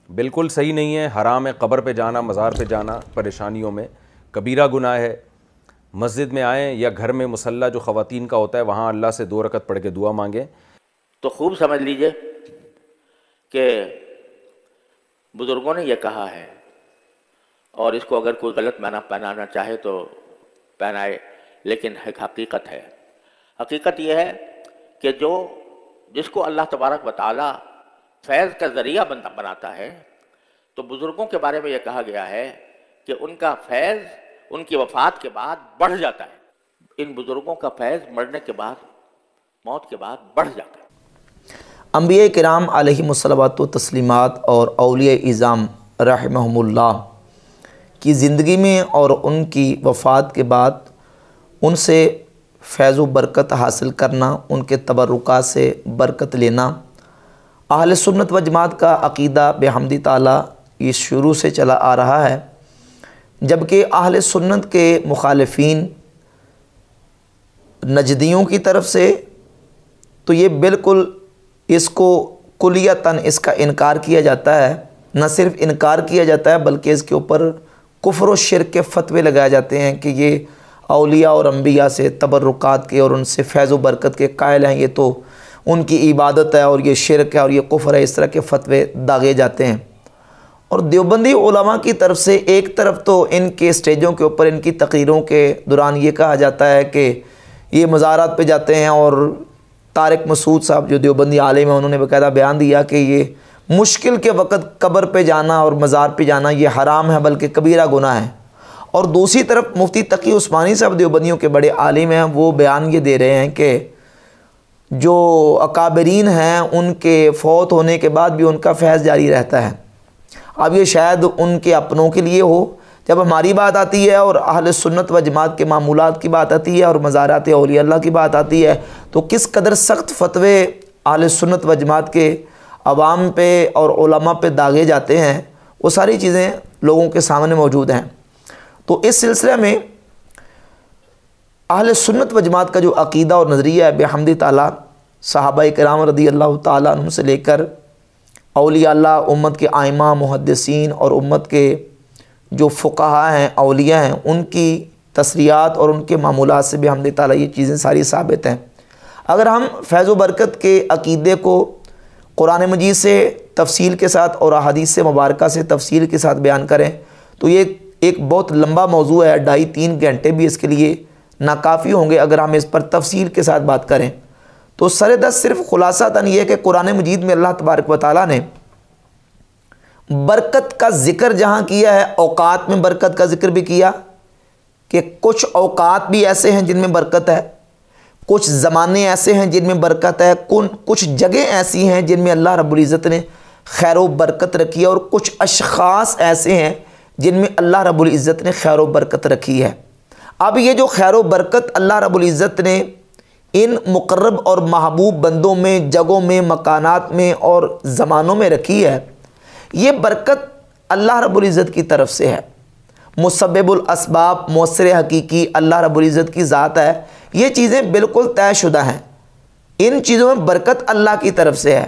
بالکل صحیح نہیں ہے، حرام ہے قبر پہ جانا، مزار پہ جانا پریشانیوں میں، کبیرہ گناہ ہے۔ مسجد میں آئیں یا گھر میں مصلی جو خواتین کا ہوتا ہے وہاں اللہ سے 2 رکعت پڑھ کے دعا مانگیں۔ تو خوب سمجھ لیجئے کہ بزرگوں نے یہ کہا ہے، اور اس کو اگر کوئی غلط معنی پہنانا چاہے تو پہنائے، لیکن ایک حقیقت ہے۔ حقیقت یہ ہے کہ جس کو اللہ تبارک و تعالی فیض کا ذریعہ بناتا ہے، تو بزرگوں کے بارے میں یہ کہا گیا ہے کہ ان کا فیض ان کی وفات کے بعد بڑھ جاتا ہے۔ ان بزرگوں کا فیض مرنے کے بعد، موت کے بعد بڑھ جاتا ہے۔ انبیاء کرام علیہم الصلوات و تسلیمات اور اولیاء اعظام رحمہم اللہ کی زندگی میں اور ان کی وفات کے بعد ان سے فیض و برکت حاصل کرنا، ان کے تبرکات سے برکت لینا، اہل سنت و جماعت کا عقیدہ بحمد تعالیٰ یہ شروع سے چلا آ رہا ہے، جبکہ اہل سنت کے مخالفین نجدیوں کی طرف سے تو یہ بالکل اس کو کلیتاً اس کا انکار کیا جاتا ہے۔ نہ صرف انکار کیا جاتا ہے بلکہ اس کے اوپر کفر و شرک کے فتوے لگائے جاتے ہیں کہ یہ اولیاء اور انبیاء سے تبرکات کے اور ان سے فیض و برکت کے قائل ہیں، یہ تو ان کی عبادت ہے اور یہ شرک ہے اور یہ کفر ہے، اس طرح کے فتوے داغے جاتے ہیں۔ اور دیوبندی علماء کی طرف سے ایک طرف تو ان کے سٹیجوں کے اوپر ان کی تقریروں کے دوران یہ کہا جاتا ہے کہ یہ مزارات پہ جاتے ہیں، اور طارق مسعود صاحب جو دیوبندی عالم ہیں انہوں نے باقاعدہ بیان دیا کہ یہ مشکل کے وقت قبر پہ جانا اور مزار پہ جانا یہ حرام ہے بلکہ کبیرہ گناہ ہے۔ اور دوسری طرف مفتی تقی عثمانی صاحب دیوبندیوں کے بڑے عالم ہیں، وہ بیان یہ دے رہے ہیں کہ جو اکابرین ہیں ان کے فوت ہونے کے بعد بھی ان کا فیض جاری رہتا ہے۔ اب یہ شاید ان کے اپنوں کے لیے ہو، جب ہماری بات آتی ہے اور اہل سنت و جماعت کے معمولات کی بات آتی ہے اور مزارات اولیاء اللہ کی بات آتی ہے تو کس قدر سخت فتوے اہل سنت و جماعت کے عوام پہ اور علماء پہ داغے جاتے ہیں، وہ ساری چیزیں لوگوں کے سامنے موجود ہیں۔ تو اس سلسلے میں اہل سنت و جماعت کا جو عقیدہ اور نظریہ ہے بحمد تعالیٰ، صحابہ کرام رضی اللہ تعالیٰ عنہ سے لے کر اولیاء اللہ، امت کے ائمہ، محدثین اور امت کے جو فقہاء ہیں، اولیاء ہیں، ان کی تصریحات اور ان کے معمولات سے بحمد تعالیٰ یہ چیزیں ساری ثابت ہیں۔ اگر ہم فیض و برکت کے عقیدے کو قرآن مجید سے تفصیل کے ساتھ اور احادیث سے مبارکہ سے تفصیل کے ساتھ بیان کریں تو یہ ایک بہت لمبا موضوع ہے، 2.5-3 گھنٹے بھی اس کے لیے ناکافی ہوں گے اگر ہم اس پر تفصیل کے ساتھ بات کریں۔ تو سر-دست صرف خلاصہ یہ ہے کہ قرآن مجید میں اللہ تبارک و تعالیٰ نے برکت کا ذکر جہاں کیا ہے، اوقات میں برکت کا ذکر بھی کیا کہ کچھ اوقات بھی ایسے ہیں جن میں برکت ہے، کچھ زمانے ایسے ہیں جن میں برکت ہے، کچھ جگہیں ایسی ہیں جن میں اللہ رب العزت نے خیر و برکت رکھی ہے، اور کچھ اشخاص ایسے ہیں جن میں اللہ رب العزت نے خیر و برکت رکھی ہے۔ اب یہ جو خیر و برکت اللہ رب العزت نے ان مقرب اور محبوب بندوں میں، جگہوں میں، مکانات میں اور زمانوں میں رکھی ہے، یہ برکت اللہ رب العزت کی طرف سے ہے۔ مسبب الاسباب، مؤثر حقیقی اللہ رب العزت کی ذات ہے، یہ چیزیں بالکل طے شدہ ہیں۔ ان چیزوں میں برکت اللہ کی طرف سے ہے۔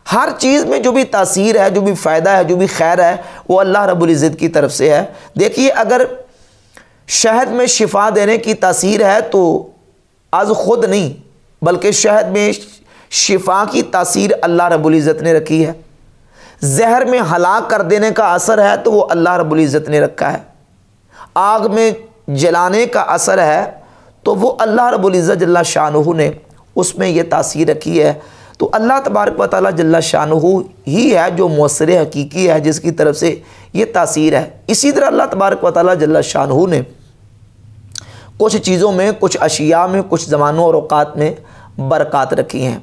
ہر چیز میں جو بھی تاثیر ہے، جو بھی فائدہ ہے، جو بھی خیر ہے، وہ اللہ رب العزت کی طرف سے ہے۔ دیکھیے اگر شہد میں شفا دینے کی تاثیر ہے تو از خود نہیں، بلکہ شہد میں شفا کی تاثیر اللہ رب العزت نے رکھی ہے۔ زہر میں ہلاک کر دینے کا اثر ہے تو وہ اللہ رب العزت نے رکھا ہے۔ آگ میں جلانے کا اثر ہے تو وہ اللہ رب العزت جل شانہ نے اس میں یہ تاثیر رکھی ہے۔ تو اللہ تبارک و تعالیٰ جل شانہ ہی ہے جو مؤثر حقیقی ہے، جس کی طرف سے یہ تاثیر ہے۔ اسی طرح اللہ تبارک و تعالیٰ جل شانہ نے کچھ چیزوں میں، کچھ اشیاء میں، کچھ زمانوں اور اوقات میں برکات رکھی ہیں۔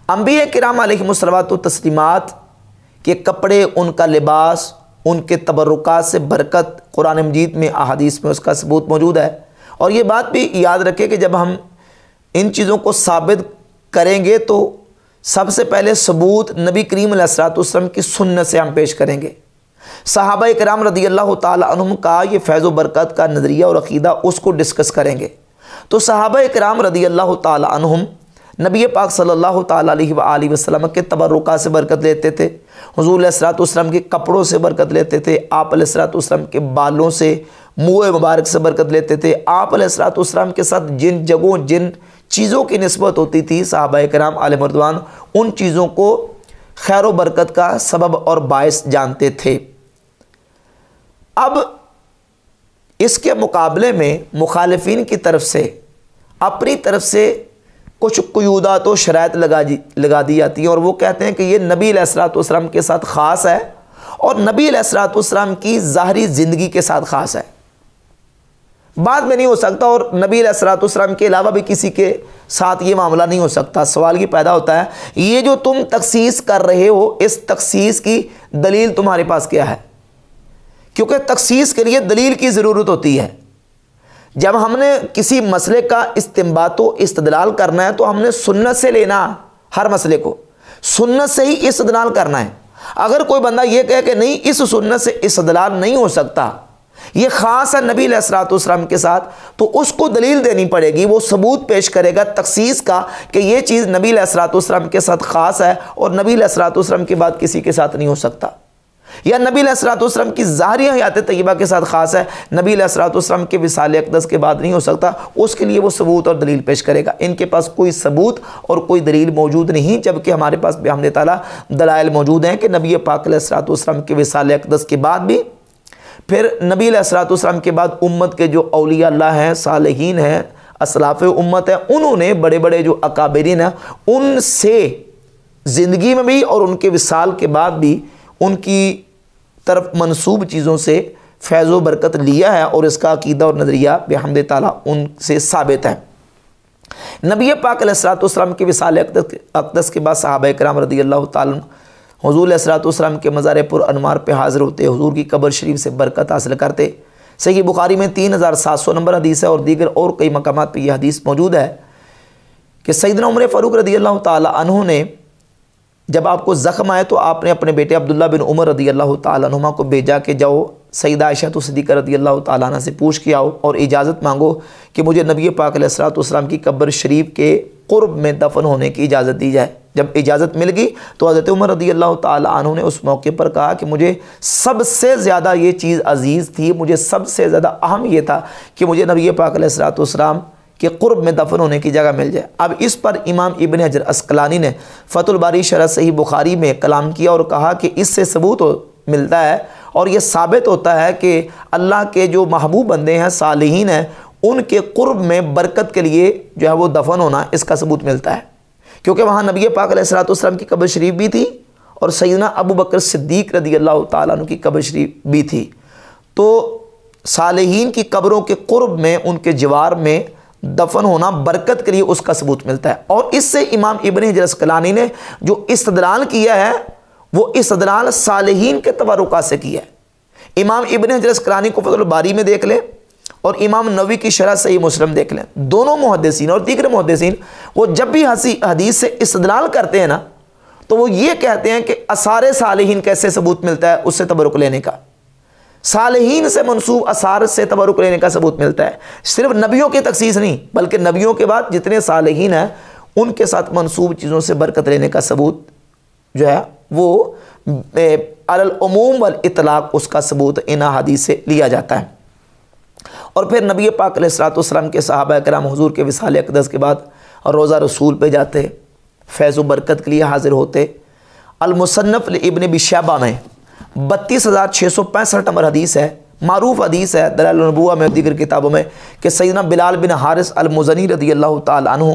انبیاء کرام علیہم الصلوات و تسلیمات کے کپڑے، ان کا لباس، ان کے تبرکات سے برکت قرآن مجید میں، احادیث میں اس کا ثبوت موجود ہے۔ اور یہ بات بھی یاد رکھیں کہ جب ہم ان چیزوں کو ثابت کریں گے تو سب سے پہلے ثبوت نبی کریم علیہ الصلوۃ والسلام کی سنت سے ہم پیش کریں گے۔ صحابہ کرام رضی اللہ تعالی عنہم کا یہ فیض و برکت کا نظریہ اور عقیدہ اس کو ڈسکس کریں گے۔ تو صحابہ کرام رضی اللہ تعالی عنہم نبی پاک صلی اللہ تعالی علیہ وآلہ وسلم کے تبرکات سے برکت لیتے تھے، حضور علیہ الصلوۃ والسلام کے کپڑوں سے برکت لیتے تھے، آپ علیہ الصلوۃ والسلام کے بالوں سے، منہ مبارک سے برکت لیتے تھے۔ آپ علیہ الصلوۃ والسلام کے ساتھ جن جگہوں جن چیزوں کی نسبت ہوتی تھی صحابہ کرام علیہ مردوان ان چیزوں کو خیر و برکت کا سبب اور باعث جانتے تھے۔ اب اس کے مقابلے میں مخالفین کی طرف سے اپنی طرف سے کچھ قیودات و شرائط لگا دی جاتی ہیں، اور وہ کہتے ہیں کہ یہ نبی علیہ الصلوۃ والسلام کے ساتھ خاص ہے اور نبی علیہ الصلوۃ والسلام کی ظاہری زندگی کے ساتھ خاص ہے، بعد میں نہیں ہو سکتا، اور نبی علیہ الصلوۃ والسلام کے علاوہ بھی کسی کے ساتھ یہ معاملہ نہیں ہو سکتا۔ سوال یہ پیدا ہوتا ہے یہ جو تم تخصیص کر رہے ہو اس تخصیص کی دلیل تمہارے پاس کیا ہے؟ کیونکہ تخصیص کے لیے دلیل کی ضرورت ہوتی ہے۔ جب ہم نے کسی مسئلے کا استنباط و استدلال کرنا ہے تو ہم نے سنت سے لینا، ہر مسئلے کو سنت سے ہی استدلال کرنا ہے۔ اگر کوئی بندہ یہ کہے کہ نہیں اس سنت سے استدلال نہیں ہو سکتا، یہ خاص ہے نبی علیہ الصلوۃ والسلام کے ساتھ، تو اس کو دلیل دینی پڑے گی، وہ ثبوت پیش کرے گا تخصیص کا کہ یہ چیز نبی علیہ الصلوۃ والسلام کے ساتھ خاص ہے اور نبی علیہ الصلوۃ والسلام کے بعد کسی کے ساتھ نہیں ہو سکتا، یا نبی علیہ الصلوۃ والسلام کی ظاہری حیات طیبہ کے ساتھ خاص ہے، نبی علیہ الصلوۃ والسلام کے وصال اقدس کے بعد نہیں ہو سکتا، اس کے لیے وہ ثبوت اور دلیل پیش کرے گا۔ ان کے پاس کوئی ثبوت اور کوئی دلیل موجود نہیں، جبکہ ہمارے پاس بحمد تعالیٰ دلائل موجود ہیں کہ نبی پاک علیہ الصلوۃ والسلام کے وصال اقدس کے بعد بھی، پھر نبی علیہ الصلوۃ والسلام کے بعد امت کے جو اولیاء اللہ ہیں، صالحین ہیں، اسلاف امت ہیں، انہوں نے بڑے بڑے جو اکابرین ہیں ان سے زندگی میں بھی اور ان کے وصال کے بعد بھی ان کی طرف منسوب چیزوں سے فیض و برکت لیا ہے، اور اس کا عقیدہ اور نظریہ بحمد تعالیٰ ان سے ثابت ہے۔ نبی پاک علیہ الصلوۃ والسلام کے وصال اقدس کے بعد صحابہ کرام رضی اللہ تعالیٰ حضور علیہ الصلوۃ والسلام کے مزار پر انوار پہ حاضر ہوتے، حضور کی قبر شریف سے برکت حاصل کرتے۔ صحیح بخاری میں 3700 نمبر حدیث ہے، اور دیگر اور کئی مقامات پہ یہ حدیث موجود ہے کہ سیدنا عمر فاروق رضی اللہ تعالیٰ عنہ نے جب آپ کو زخم آئے تو آپ نے اپنے بیٹے عبداللہ بن عمر رضی اللہ تعالیٰ عنہما کو بھیجا کہ جاؤ سیدہ عائشہ صدیقہ رضی اللہ تعالیٰ عنہ سے پوچھ کے آؤ اور اجازت مانگو کہ مجھے نبی پاک علیہ الصلوۃ والسلام کی قبر شریف کے قرب میں دفن ہونے کی اجازت دی جائے۔ جب اجازت مل گئی تو حضرت عمر رضی اللہ تعالیٰ عنہ نے اس موقع پر کہا کہ مجھے سب سے زیادہ یہ چیز عزیز تھی، مجھے سب سے زیادہ اہم یہ تھا کہ مجھے نبی پاک علیہ الصلوۃ والسلام کہ قرب میں دفن ہونے کی جگہ مل جائے۔ اب اس پر امام ابن حجر عسقلانی نے فتح الباری شرح صحیح بخاری میں کلام کیا اور کہا کہ اس سے ثبوت ملتا ہے اور یہ ثابت ہوتا ہے کہ اللہ کے جو محبوب بندے ہیں، صالحین ہیں، ان کے قرب میں برکت کے لیے جو ہے وہ دفن ہونا، اس کا ثبوت ملتا ہے، کیونکہ وہاں نبی پاک علیہ الصلوۃ والسلام کی قبر شریف بھی تھی اور سیدنا ابو بکر صدیق رضی اللہ تعالیٰ عنہ کی قبر شریف بھی تھی۔ تو صالحین کی قبروں کے قرب میں، ان کے جوار میں دفن ہونا برکت کے لیے اس کا ثبوت ملتا ہے، اور اس سے امام ابن حجر عسقلانی نے جو استدلال کیا ہے وہ استدلال صالحین کے تبرکات سے کیا ہے۔ امام ابن حجر عسقلانی کو فتح الباری میں دیکھ لیں اور امام نووی کی شرح صحیح مسلم دیکھ لیں، دونوں محدثین اور دیگر محدثین وہ جب بھی حدیث سے استدلال کرتے ہیں نا تو وہ یہ کہتے ہیں کہ آثار صالحین کیسے ثبوت ملتا ہے اس سے تبرک لینے کا، صالحین سے منسوب آثار سے تبرک لینے کا ثبوت ملتا ہے، صرف نبیوں کی تخصیص نہیں بلکہ نبیوں کے بعد جتنے صالحین ہیں ان کے ساتھ منسوب چیزوں سے برکت لینے کا ثبوت جو ہے وہ علی العموم والاطلاق اس کا ثبوت ان حدیث سے لیا جاتا ہے۔ اور پھر نبی پاک علیہ الصلوۃ والسلام کے صحابہ کرام حضور کے وصال اقدس کے بعد روضہ رسول پہ جاتے، فیض و برکت کے لیے حاضر ہوتے۔ المصنف لابن ابی شیبہ میں 32665 نمبر حدیث ہے، معروف حدیث ہے دلائل النبوہ میں دیگر کتابوں میں کہ سیدنا بلال بن حارث المزنی رضی اللہ تعالیٰ عنہ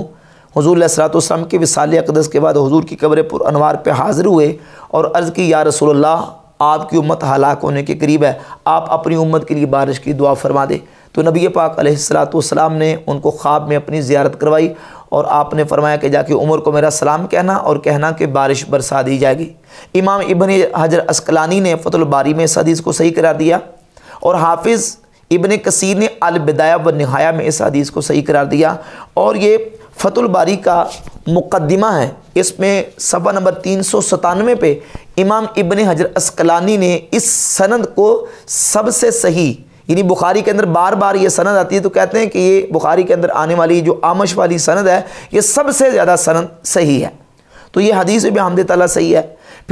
حضور علیہ الصلوۃ والسلام کے وصال اقدس کے بعد حضور کی قبر پر انوار پہ حاضر ہوئے اور عرض کی یا رسول اللہ آپ کی امت ہلاک ہونے کے قریب ہے، آپ اپنی امت کے لیے بارش کی دعا فرما دے۔ تو نبی پاک علیہ الصلوۃ والسلام نے ان کو خواب میں اپنی زیارت کروائی اور آپ نے فرمایا کہ جا کے عمر کو میرا سلام کہنا اور کہنا کہ بارش برسا دی جائے گی۔ امام ابن حجر عسقلانی نے فتح الباری میں اس حدیث کو صحیح قرار دیا اور حافظ ابن کثیر نے البدایہ والنہایہ میں اس حدیث کو صحیح قرار دیا، اور یہ فتح الباری کا مقدمہ ہے، اس میں صفحہ نمبر 397 پہ امام ابن حجر عسقلانی نے اس سند کو سب سے صحیح، یعنی بخاری کے اندر بار بار یہ سند آتی ہے تو کہتے ہیں کہ یہ بخاری کے اندر آنے والی جو آمش والی سند ہے یہ سب سے زیادہ سند صحیح ہے، تو یہ حدیث بھی بحمد تعالیٰ صحیح ہے۔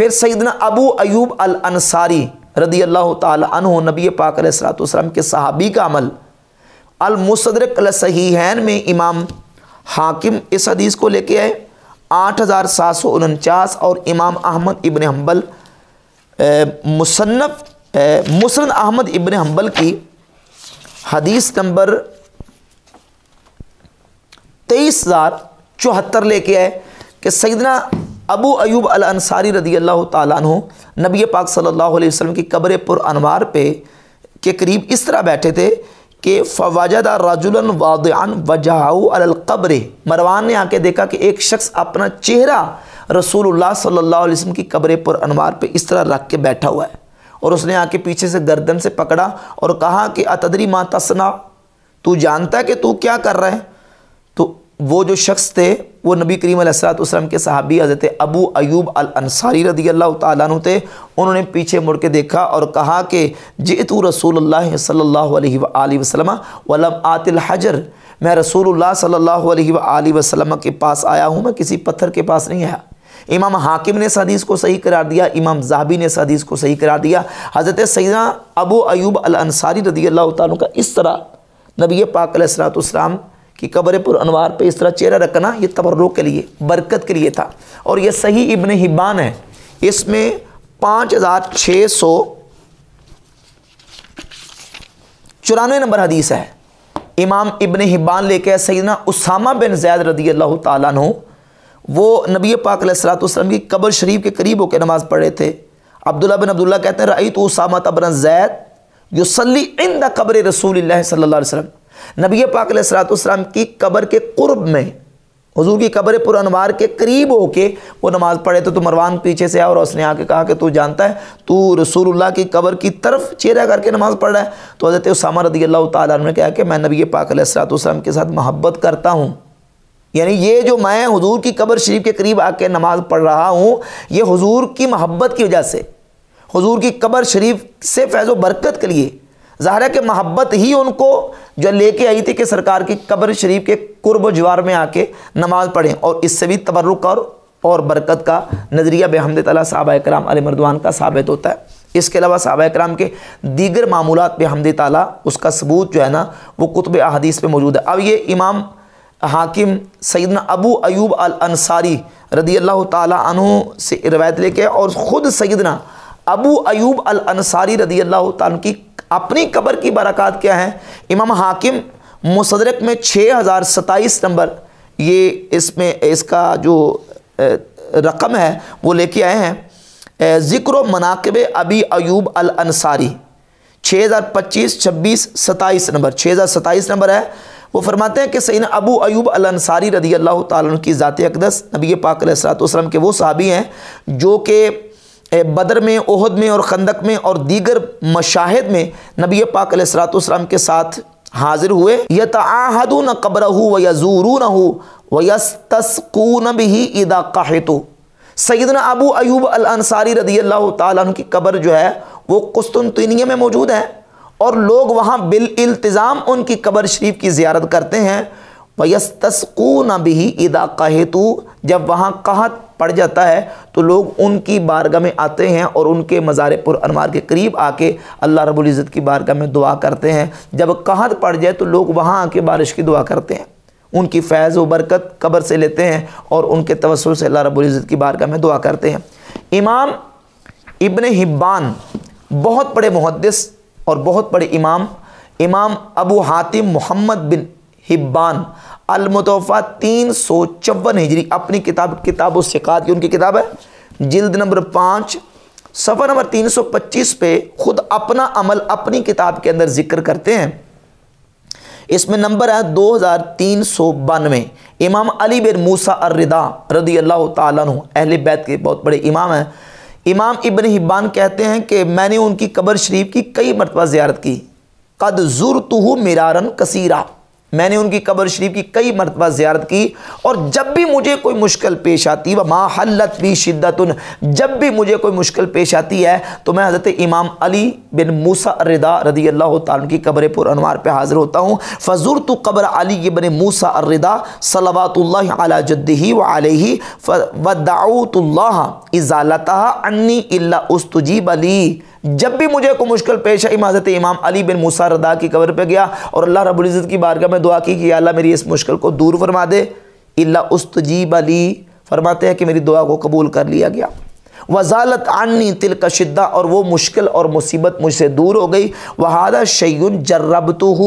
پھر سیدنا ابو ایوب الانصاری رضی اللہ تعالی عنہ نبی پاک علیہ الصلوۃ والسلام کے صحابی کا عمل، المستدرک الصحیحین میں امام حاکم اس حدیث کو لے کے آئے 8749، اور امام احمد ابن حنبل مسند احمد ابن حنبل کی حدیث نمبر 23074 لے کے آئے کہ سیدنا ابو ایوب الانصاری رضی اللہ تعالیٰ عنہ نبی پاک صلی اللہ علیہ وسلم کی قبر پر انوار پہ کے قریب اس طرح بیٹھے تھے کہ فوجد رجلا واضعا وجهه علی القبر، مروان نے آ کے دیکھا کہ ایک شخص اپنا چہرہ رسول اللہ صلی اللہ علیہ وسلم کی قبر پر انوار پہ اس طرح رکھ کے بیٹھا ہوا ہے، اور اس نے آ کے پیچھے سے گردن سے پکڑا اور کہا کہ اتدری ما تصنع، تو جانتا ہے کہ تو کیا کر رہا ہے؟ تو وہ جو شخص تھے وہ نبی کریم علیہ الصلوۃ والسلام کے صحابی حضرت ابو ایوب الانصاری رضی اللہ تعالیٰ عنہ تھے۔ انہوں نے پیچھے مڑ کے دیکھا اور کہا کہ جئت رسول اللہ صلی اللہ علیہ وآلہ وسلم ولم آت الحجر، میں رسول اللہ صلی اللہ علیہ وآلہ وسلم کے پاس آیا ہوں، میں کسی پتھر کے پاس نہیں آیا۔ امام حاکم نے اس حدیث کو صحیح قرار دیا، امام ذہبی نے اس حدیث کو صحیح قرار دیا۔ حضرت سیدنا ابو ایوب الانصاری رضی اللہ تعالیٰ عنہ کا اس طرح نبی پاک علیہ الصلوۃ والسلام کی قبر پر انوار پہ اس طرح چہرہ رکھنا یہ تبرک کے لیے، برکت کے لیے تھا، اور یہ صحیح ابن حبان ہے، اس میں 5694 نمبر حدیث ہے۔ امام ابن حبان لے کے سیدنا اسامہ بن زید رضی اللہ تعالیٰ عنہ وہ نبی پاک علیہ الصلوۃ والسلام کی قبر شریف کے قریب ہو کے نماز پڑھ رہے تھے۔ عبداللہ بن عبداللہ کہتے ہیں رأیت اسامہ بن زید یصلی عند قبر رسول اللہ صلی اللہ علیہ وسلم، نبی پاک علیہ الصلوۃ والسلام کی قبر کے قرب میں، حضور کی قبر پر انوار کے قریب ہو کے وہ نماز پڑھے تو مروان پیچھے سے آیا اور اس نے آ کے کہا کہ تو جانتا ہے تو رسول اللہ کی قبر کی طرف چہرہ کر کے نماز پڑھ رہا ہے؟ تو حضرت اسامہ رضی اللہ تعالیٰ عنہ نے کہا کہ میں نبی پاک علیہ الصلوۃ والسلام کے ساتھ محبت کرتا ہوں، یعنی یہ جو میں حضور کی قبر شریف کے قریب آ کے نماز پڑھ رہا ہوں یہ حضور کی محبت کی وجہ سے، حضور کی قبر شریف سے فیض و برکت کے لیے۔ ظاہر ہے کہ محبت ہی ان کو جو لے کے آئی تھی کہ سرکار کی قبر شریف کے قرب و جوار میں آ کے نماز پڑھیں، اور اس سے بھی تبرک اور برکت کا نظریہ بحمد تعالیٰ صحابہ کرام علیہ مردوان کا ثابت ہوتا ہے۔ اس کے علاوہ صحابہ کرام کے دیگر معمولات بحمد تعالیٰ اس کا ثبوت جو ہے نا وہ کتب احادیث پہ موجود ہے۔ اب یہ امام حاکم سیدنا ابو ایوب الانصاری رضی اللہ تعالیٰ عنہ سے روایت لے کے، اور خود سیدنا ابو ایوب الانصاری رضی اللہ تعالیٰ عنہ کی اپنی قبر کی برکات کیا ہیں۔ امام حاکم مستدرک میں 6027 نمبر یہ اس میں اس کا جو رقم ہے وہ لے کے آئے ہیں، ذکر و مناقب ابی ایوب الانصاری 6025 26 27 نمبر 6027 نمبر ہے۔ وہ فرماتے ہیں کہ سیدنا ابو ایوب الانصاری رضی اللہ تعالیٰ عنہ کی ذات اقدس نبی پاک علیہ الصلوۃ والسلام کے وہ صحابی ہیں جو کہ بدر میں، احد میں اور خندق میں اور دیگر مشاہد میں نبی پاک علیہ الصلوۃ والسلام کے ساتھ حاضر ہوئے، یتعاہدون قبرہ ویزورونہ ویستسقون بہ اذا قحطوا۔ سیدنا ابو ایوب الانصاری رضی اللہ تعالیٰ عنہ کی قبر جو ہے وہ قسطنطنیہ میں موجود ہے، اور لوگ وہاں بالالتزام ان کی قبر شریف کی زیارت کرتے ہیں، وَيَسْتَسْقُونَ بِهِ اِذَا قَحِطُوا، جب وہاں قحط پڑ جاتا ہے تو لوگ ان کی بارگاہ میں آتے ہیں اور ان کے مزار پر انوار کے قریب آ کے اللہ رب العزت کی بارگاہ میں دعا کرتے ہیں۔ جب قحط پڑ جائے تو لوگ وہاں آ کے بارش کی دعا کرتے ہیں، ان کی فیض و برکت قبر سے لیتے ہیں اور ان کے توسل سے اللہ رب العزت کی بارگاہ میں دعا کرتے ہیں۔ امام ابن حبان بہت بڑے محدث اور بہت بڑے امام ابو حاتم محمد بن حبان المتوفا 354 ہجری اپنی کتاب الثقات کی ان کی کتاب ہے، جلد نمبر 5 صفحہ نمبر 325 پہ خود اپنا عمل اپنی کتاب کے اندر ذکر کرتے ہیں۔ اس میں نمبر ہے 2392۔ امام علی بن موسیٰ الرضا رضی اللہ تعالیٰ عنہ اہل بیت کے بہت بڑے امام ہیں۔ امام ابن حبان کہتے ہیں کہ میں نے ان کی قبر شریف کی کئی مرتبہ زیارت کی، قد زرتہ مرارا کثیرا، میں نے ان کی قبر شریف کی کئی مرتبہ زیارت کی، اور جب بھی مجھے کوئی مشکل پیش آتی وما حلت بی شدت، جب بھی مجھے کوئی مشکل پیش آتی ہے تو میں حضرت امام علی بن موسیٰ الرضا رضی اللہ تعالیٰ کی قبر پر انوار پہ حاضر ہوتا ہوں۔ فزرت قبر علی بن موسیٰ الرضا صلوات اللہ علی جدہ وعلیہ ودعوت اللہ ازالتها عنی الا استجیب لی۔ جب بھی مجھے کوئی مشکل پیش آئی میں حضرت امام علی بن موسیٰ الرضا کی قبر پہ گیا اور اللہ رب العزت کی بارگاہ میں دعا کی کہ یا اللہ میری اس مشکل کو دور فرما دے۔ الا استجیب لی، فرماتے ہیں کہ میری دعا کو قبول کر لیا گیا۔ وزالت عنی تلک شدہ، اور وہ مشکل اور مصیبت مجھ سے دور ہو گئی۔ وہذا شیء جربتہ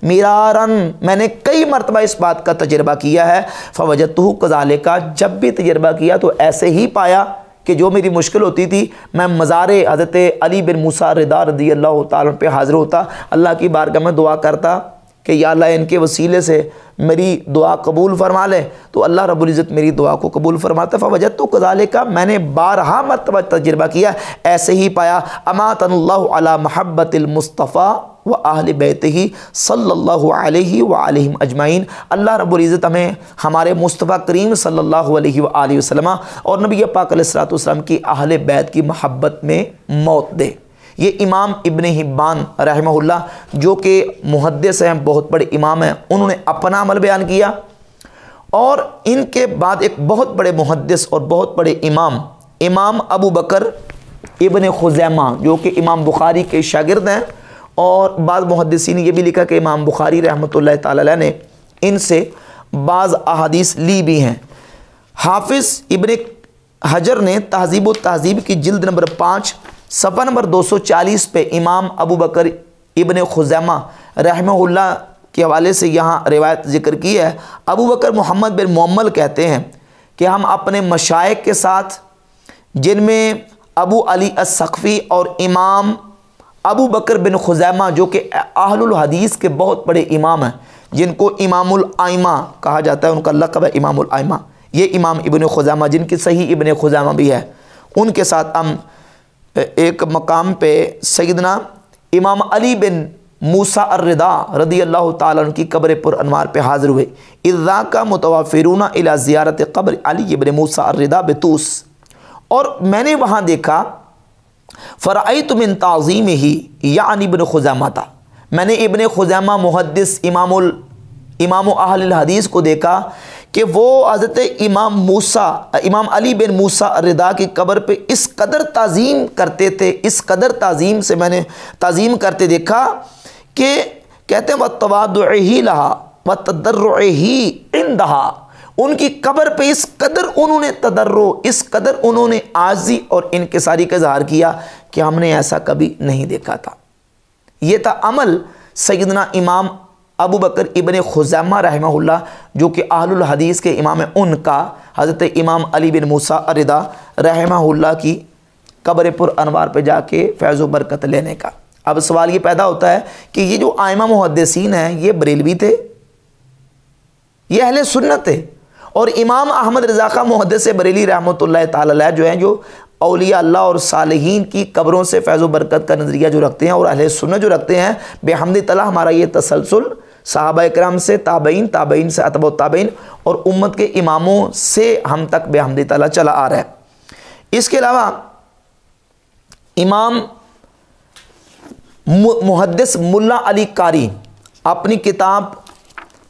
مرارا، میں نے کئی مرتبہ اس بات کا تجربہ کیا ہے۔ فوجدتہ کذالک، جب بھی تجربہ کیا تو ایسے ہی پایا کہ جو میری مشکل ہوتی تھی میں مزار حضرت علی بن موسیٰ الرضا رضی اللہ تعالیٰ پہ حاضر ہوتا، اللہ کی بارگاہ میں دعا کرتا کہ یا اللہ ان کے وسیلے سے میری دعا قبول فرما لے، تو اللہ رب العزت میری دعا کو قبول فرماتا۔ فوجدت کذالک، میں نے بارہا مرتبہ تجربہ کیا، ایسے ہی پایا۔ اماتن اللہ علی محبت المصطفیٰ و اہل بیتہ صلی اللہ علیہ وآلہ اجمعین، اللہ رب العزت ہمیں ہمارے مصطفیٰ کریم صلی اللہ علیہ وآلہ وسلم اور نبی پاک علیہ الصلوۃ والسلام کی اہل بیت کی محبت میں موت دے۔ یہ امام ابن حبان رحمہ اللہ جو کہ محدث ہیں، بہت بڑے امام ہیں، انہوں نے اپنا عمل بیان کیا، اور ان کے بعد ایک بہت بڑے محدث اور بہت بڑے امام ابو بکر ابن خزیمہ جو کہ امام بخاری کے شاگرد ہیں، اور بعض محدثین نے یہ بھی لکھا کہ امام بخاری رحمۃ اللہ تعالی علیہ نے ان سے بعض احادیث لی بھی ہیں۔ حافظ ابن حجر نے تہذیب و تہذیب کی جلد نمبر 5 صفحہ نمبر 240 پہ امام ابو بکر ابن خزیمہ رحمہ اللہ کے حوالے سے یہاں روایت ذکر کی ہے۔ ابو بکر محمد بن معمل کہتے ہیں کہ ہم اپنے مشائخ کے ساتھ، جن میں ابو علی السقفی اور امام ابو بکر بن خزیمہ جو کہ اہل الحدیث کے بہت بڑے امام ہیں، جن کو امام الائمہ کہا جاتا ہے، ان کا لقب ہے امام الائمہ، یہ امام ابن خزیمہ جن کی صحیح ابن خزیمہ بھی ہے، ان کے ساتھ ہم ایک مقام پہ سیدنا امام علی بن موسیٰ الرضا رضی اللہ تعالیٰ عنہ کی قبر پر انوار پہ حاضر ہوئے۔ اذ ذاک متوافرون الی زیارت قبر علی بن موسیٰ الرضا بطوس، اور میں نے وہاں دیکھا فرأیت من تعظیمہ یعنی ابن خزیمہ تھا، میں نے ابن خزیمہ محدث امام اہل الحدیث کو دیکھا کہ وہ حضرت امام علی بن موسیٰ الرضا کی قبر پہ اس قدر تعظیم کرتے تھے، اس قدر تعظیم سے میں نے تعظیم کرتے دیکھا کہ کہتے ہیں وَتَوَاضُعِهِ لَهَا وَتَضَرُّعِهِ عِنْدَهَا، ان کی قبر پہ اس قدر انہوں نے تضرع، اس قدر انہوں نے عاجزی اور انکساری کا اظہار کیا کہ ہم نے ایسا کبھی نہیں دیکھا تھا۔ یہ تھا عمل سیدنا امام ابو بکر ابن خزیمہ رحمہ اللہ جو کہ اہل الحدیث کے امام ہیں، ان کا حضرت امام علی بن موسیٰ الرضا رحمہ اللہ کی قبر پر انوار پہ جا کے فیض و برکت لینے کا۔ اب سوال یہ پیدا ہوتا ہے کہ یہ جو ائمہ محدثین ہیں یہ بریلوی تھے، یہ اہل سنت تھے، اور امام احمد رضا خان محدث بریلی رحمۃ اللہ تعالی علیہ جو ہیں، جو اولیاء اللہ اور صالحین کی قبروں سے فیض و برکت کا نظریہ جو رکھتے ہیں اور اہل سنت جو رکھتے ہیں، بحمد تعالی ہمارا یہ تسلسل صحابہ اکرام سے، تابعین سے، اتباع التابعین اور امت کے اماموں سے ہم تک بحمد تعالی چلا آ رہا ہے۔ اس کے علاوہ امام محدث ملا علی قاری اپنی کتاب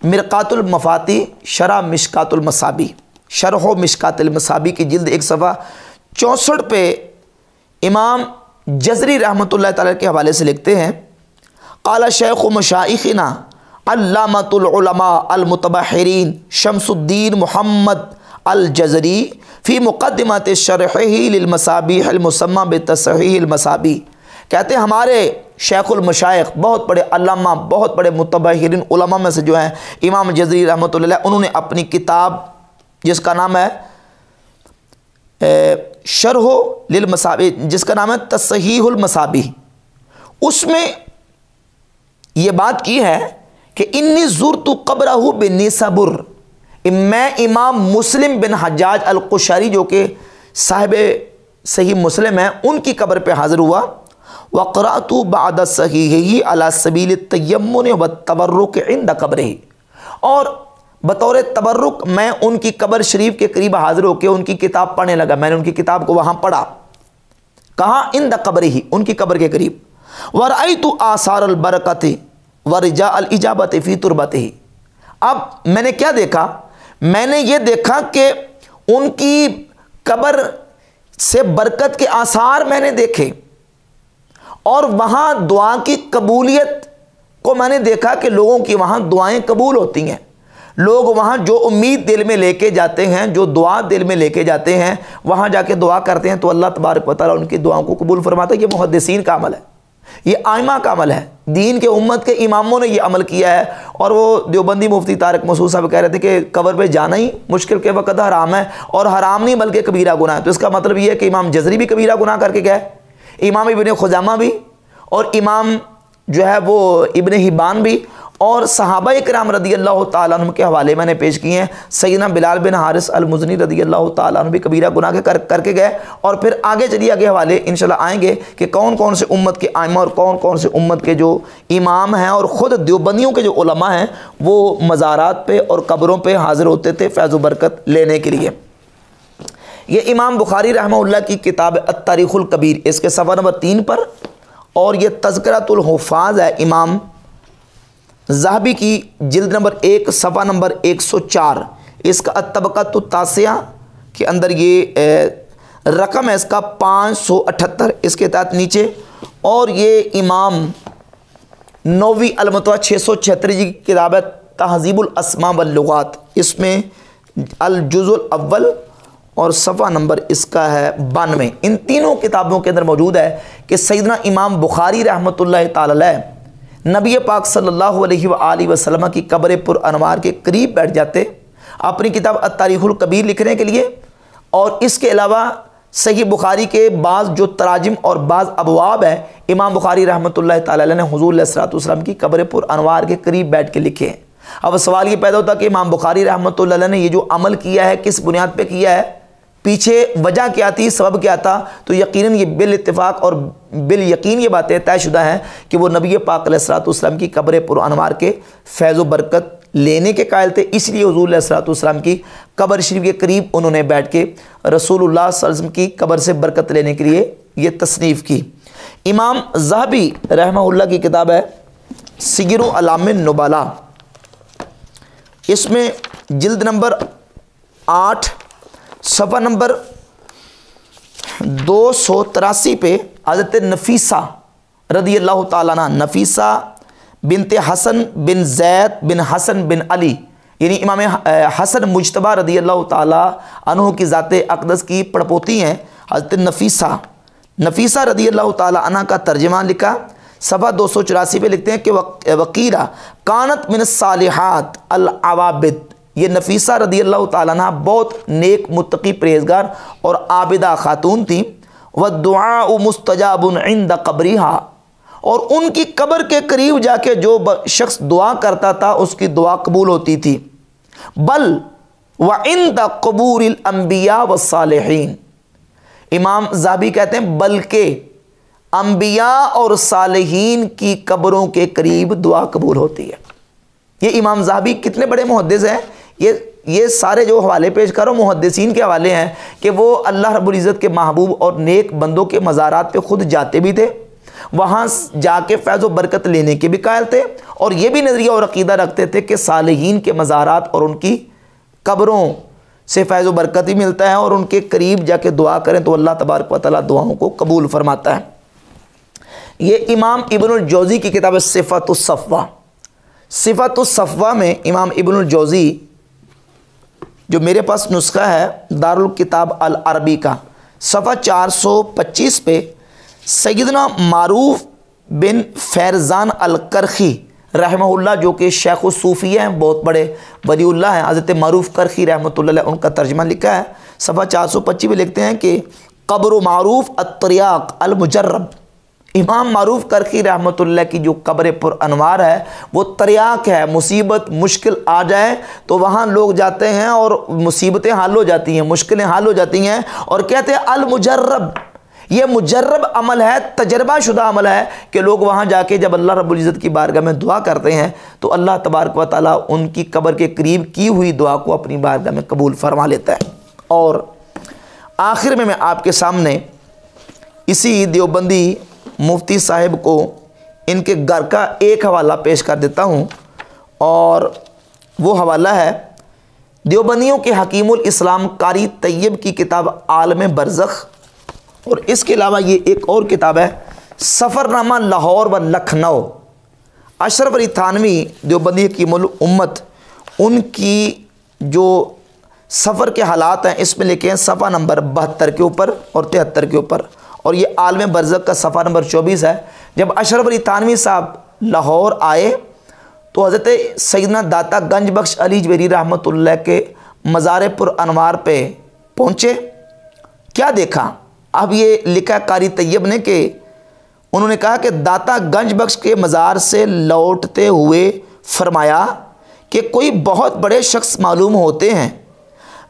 مرقات المفاتی شرح مشکات المصابی، شرح و مشکات المصابی کی جلد 1 صفحہ 64 پہ امام جزری رحمۃ اللہ تعالی کے حوالے سے لکھتے ہیں، قال شیخ مشائخنا علامۃ العلماء المتبحرین شمس الدین محمد الجزری فی مقدمات شرحہ للمصابیح المسمى بتصحیح المصابیح، کہتے ہیں ہمارے شیخ المشائخ بہت بڑے علامہ، بہت بڑے متبحرین علماء میں سے جو ہیں امام جزری رحمۃ اللہ علیہ، انہوں نے اپنی کتاب جس کا نام ہے شرح للمصابیح، جس کا نام ہے تصحیح المصابیح، اس میں یہ بات کی ہے کہ انی زرت قبرہ بنیسابور، میں امام مسلم بن حجاج القشیری جو کہ صاحب صحیح مسلم ہیں، ان کی قبر پہ حاضر ہوا۔ وقرأت بعد صحیحہ علی سبیل التیمن والتبرک عند قبرہ، اور بطور تبرک میں ان کی قبر شریف کے قریب حاضر ہو کے ان کی کتاب پڑھنے لگا. میں نے ان کی کتاب کو وہاں پڑھا. کہاں؟ عند قبرہ، ان کی قبر کے قریب. ورأیت آثار البرکۃ ورجاء الاجابۃ فی تربتہ. اب میں نے کیا دیکھا؟ میں نے یہ دیکھا کہ ان کی قبر سے برکت کے آثار میں نے دیکھے، اور وہاں دعا کی قبولیت کو میں نے دیکھا کہ لوگوں کی وہاں دعائیں قبول ہوتی ہیں. لوگ وہاں جو امید دل میں لے کے جاتے ہیں، جو دعا دل میں لے کے جاتے ہیں، وہاں جا کے دعا کرتے ہیں تو اللہ تبارک و تعالیٰ ان کی دعاؤں کو قبول فرماتا ہے. یہ محدثین کا عمل ہے، یہ آئمہ کا عمل ہے. دین کے امت کے اماموں نے یہ عمل کیا ہے. اور وہ دیوبندی مفتی طارق مسعود صاحب کہہ رہے تھے کہ قبر پہ جانا ہی مشکل کے وقت حرام ہے، اور حرام نہیں بلکہ کبیرہ گناہ ہے. تو اس کا مطلب یہ ہے کہ امام جزری بھی کبیرہ گناہ کر کے گئے، امام ابن خزامہ بھی، اور امام جو ہے وہ ابن حبان بھی، اور صحابہ کرام رضی اللہ تعالیٰ عنہ کے حوالے میں نے پیش کیے ہیں. سیدنا بلال بن حارث المزنی رضی اللہ تعالیٰ عنہ بھی کبیرہ گناہ کے کر کے گئے. اور پھر آگے چلیے، آگے حوالے انشاءاللہ آئیں گے کہ کون کون سے امت کے آئمہ اور کون کون سے امت کے جو امام ہیں، اور خود دیوبندیوں کے جو علماء ہیں وہ مزارات پہ اور قبروں پہ حاضر ہوتے تھے فیض و برکت لینے کے لیے. یہ امام بخاری رحمہ اللہ کی کتاب التاریخ الکبیر، اس کے صفحہ نمبر 3 پر، اور یہ تذکرۃ الحفاظ ہے امام ذہبی کی جلد نمبر 1 صفحہ نمبر 104. اس کا الطبقۃ التاسعہ کے اندر یہ رقم ہے اس کا 578 اس کے تحت نیچے. اور یہ امام نووی المتوہ 676 کی کتاب ہے تہذیب الاسماء واللغات، اس میں الجزء الاول اور صفحہ نمبر اس کا ہے 92. ان تینوں کتابوں کے اندر موجود ہے کہ سیدنا امام بخاری رحمۃ اللہ تعالی علیہ نبی پاک صلی اللہ علیہ وآلہ وسلم کی قبر پر انوار کے قریب بیٹھ جاتے اپنی کتاب التاریخ الکبیر لکھنے کے لیے. اور اس کے علاوہ صحیح بخاری کے بعض جو تراجم اور بعض ابواب ہیں امام بخاری رحمۃ اللہ تعالی علیہ نے حضور علیہ الصلوۃ والسلام کی قبر پر انوار کے قریب بیٹھ کے لکھے ہیں. اب سوال یہ پیدا ہوتا کہ امام بخاری رحمۃ اللہ علیہ نے یہ جو عمل کیا ہے کس بنیاد پہ کیا ہے، پیچھے وجہ کیا تھی، سبب کیا تھا؟ تو یقیناً یہ بالاتفاق اور بالیقین یہ باتیں طے شدہ ہیں کہ وہ نبی پاک علیہ الصلوۃ والسلام کی قبر پر انوار کے فیض و برکت لینے کے قائل تھے. اس لیے حضور علیہ الصلوۃ والسلام کی قبر شریف کے قریب انہوں نے بیٹھ کے رسول اللہ صلی اللہ علیہ وسلم کی قبر سے برکت لینے کے لیے یہ تصنیف کی. امام ذہبی رحمہ اللہ کی کتاب ہے سیر اعلام النبلاء، اس میں جلد نمبر 8 صفحہ نمبر 283 پہ حضرت نفیسہ رضی اللہ تعالیٰ عنہ، نفیسہ بنت حسن بن زید بن حسن بن علی، یعنی امام حسن مجتبی رضی اللہ تعالیٰ عنہ کی ذات اقدس کی پڑپوتی ہیں حضرت نفیسہ رضی اللہ تعالیٰ عنہ کا ترجمہ لکھا. صفحہ 284 پہ لکھتے ہیں کہ وقیرہ کانت من الصالحات العوابد، یہ نفیسہ رضی اللہ تعالیٰ عنہ بہت نیک متقی پرہیزگار اور عابدہ خاتون تھیں. والدعاء مستجاب عند قبرها، اور ان کی قبر کے قریب جا کے جو شخص دعا کرتا تھا اس کی دعا قبول ہوتی تھی. بل وعند قبور الانبیاء والصالحین، امام ذہبی کہتے ہیں بلکہ انبیاء اور صالحین کی قبروں کے قریب دعا قبول ہوتی ہے. یہ امام ذہبی کتنے بڑے محدث ہیں. یہ سارے جو حوالے پیش کرو محدثین کے حوالے ہیں کہ وہ اللہ رب العزت کے محبوب اور نیک بندوں کے مزارات پہ خود جاتے بھی تھے، وہاں جا کے فیض و برکت لینے کے بھی قائل تھے، اور یہ بھی نظریہ اور عقیدہ رکھتے تھے کہ صالحین کے مزارات اور ان کی قبروں سے فیض و برکت ہی ملتا ہے، اور ان کے قریب جا کے دعا کریں تو اللہ تبارک و تعالیٰ دعاؤں کو قبول فرماتا ہے. یہ امام ابن الجوزی کی کتاب صفۃ الصفوہ، صفۃ الصفوہ میں امام ابن الجوزی جو میرے پاس نسخہ ہے دارالکتاب العربی کا، صفحہ 425 پہ سیدنا معروف بن فیرزان الکرخی رحمہ اللہ، جو کہ شیخ الصوفیہ ہیں، بہت بڑے ولی اللہ ہیں، حضرت معروف کرخی رحمۃ اللہ علیہ، ان کا ترجمہ لکھا ہے. صفحہ 425 پہ لکھتے ہیں کہ قبر معروف التریاق المجرب، امام معروف کرخی رحمۃ اللہ کی جو قبر پر انوار ہے وہ تریاق ہے. مصیبت مشکل آ جائے تو وہاں لوگ جاتے ہیں اور مصیبتیں حل ہو جاتی ہیں، مشکلیں حل ہو جاتی ہیں، اور کہتے ہیں المجرب، یہ مجرب عمل ہے، تجربہ شدہ عمل ہے کہ لوگ وہاں جا کے جب اللہ رب العزت کی بارگاہ میں دعا کرتے ہیں تو اللہ تبارک و تعالیٰ ان کی قبر کے قریب کی ہوئی دعا کو اپنی بارگاہ میں قبول فرما لیتا ہے۔ اور آخر میں آپ کے سامنے اسی دیوبندی مفتی صاحب کو ان کے گھر کا ایک حوالہ پیش کر دیتا ہوں، اور وہ حوالہ ہے دیوبندیوں کے حکیم الاسلام قاری طیب کی کتاب عالم برزخ، اور اس کے علاوہ یہ ایک اور کتاب ہے سفر نامہ لاہور و لکھنؤ۔ اشرف علی تھانوی دیوبندی حکیم الامت، ان کی جو سفر کے حالات ہیں اس میں لکھے ہیں صفحہ نمبر 72 کے اوپر اور 73 کے اوپر، اور یہ عالم برزخ کا صفحہ نمبر 24 ہے۔ جب اشرف علی تھانوی صاحب لاہور آئے تو حضرت سیدنا داتا گنج بخش علی جویری رحمۃ اللہ کے مزار پر انوار پہ پہنچے۔ کیا دیکھا؟ اب یہ لکھا قاری طیب نے کہ انہوں نے کہا کہ داتا گنج بخش کے مزار سے لوٹتے ہوئے فرمایا کہ کوئی بہت بڑے شخص معلوم ہوتے ہیں،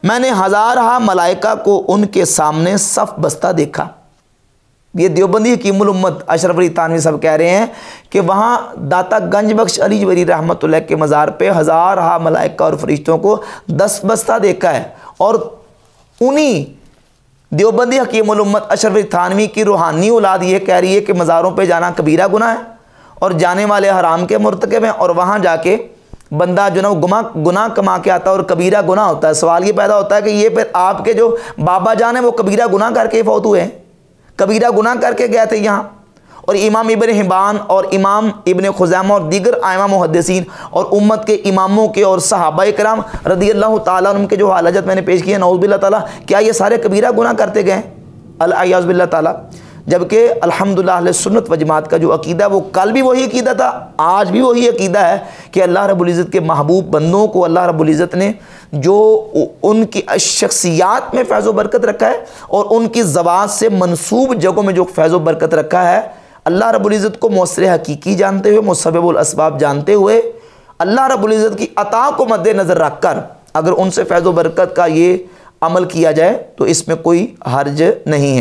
میں نے ہزارہ ملائکہ کو ان کے سامنے صف بستہ دیکھا۔ یہ دیوبندی حکیم الامت اشرف علی تھانوی صاحب کہہ رہے ہیں کہ وہاں داتا گنج بخش علی جویری رحمۃ اللہ کے مزار پہ ہزارہ ملائکہ اور فرشتوں کو دست بستہ دیکھا ہے، اور انہی دیوبندی حکیم الامت اشرف علی تھانوی کی روحانی اولاد یہ کہہ رہی ہے کہ مزاروں پہ جانا کبیرہ گناہ ہے اور جانے والے حرام کے مرتکب ہیں، اور وہاں جا کے بندہ جو نا گناہ کما کے آتا ہے اور کبیرہ گناہ ہوتا ہے۔ سوال یہ پیدا ہوتا ہے کہ یہ پھر آپ کے جو بابا جان ہیں وہ کبیرہ گناہ کر کے فوت ہوئے ہیں، کبیرہ گناہ کر کے گئے تھے یہاں۔ اور امام ابن حبان اور امام ابن خزیمہ اور دیگر ائمہ محدثین اور امت کے اماموں کے اور صحابہ کرام رضی اللہ تعالیٰ عنہ کے جو حالات میں نے پیش کیے، نعوذ باللہ تعالیٰ، کیا یہ سارے کبیرہ گناہ کرتے گئے؟ الیاذ باللہ تعالیٰ۔ جبکہ الحمدللہ اہل سنت و جماعت کا جو عقیدہ وہ کل بھی وہی عقیدہ تھا، آج بھی وہی عقیدہ ہے کہ اللہ رب العزت کے محبوب بندوں کو اللہ رب العزت نے جو ان کی شخصیات میں فیض و برکت رکھا ہے اور ان کی زبان سے منسوب جگہوں میں جو فیض و برکت رکھا ہے، اللہ رب العزت کو مؤثر حقیقی جانتے ہوئے، مسبب الاسباب جانتے ہوئے، اللہ رب العزت کی عطا کو مد نظر رکھ کر اگر ان سے فیض و برکت کا یہ عمل کیا جائے تو اس میں کوئی حرج نہیں ہے۔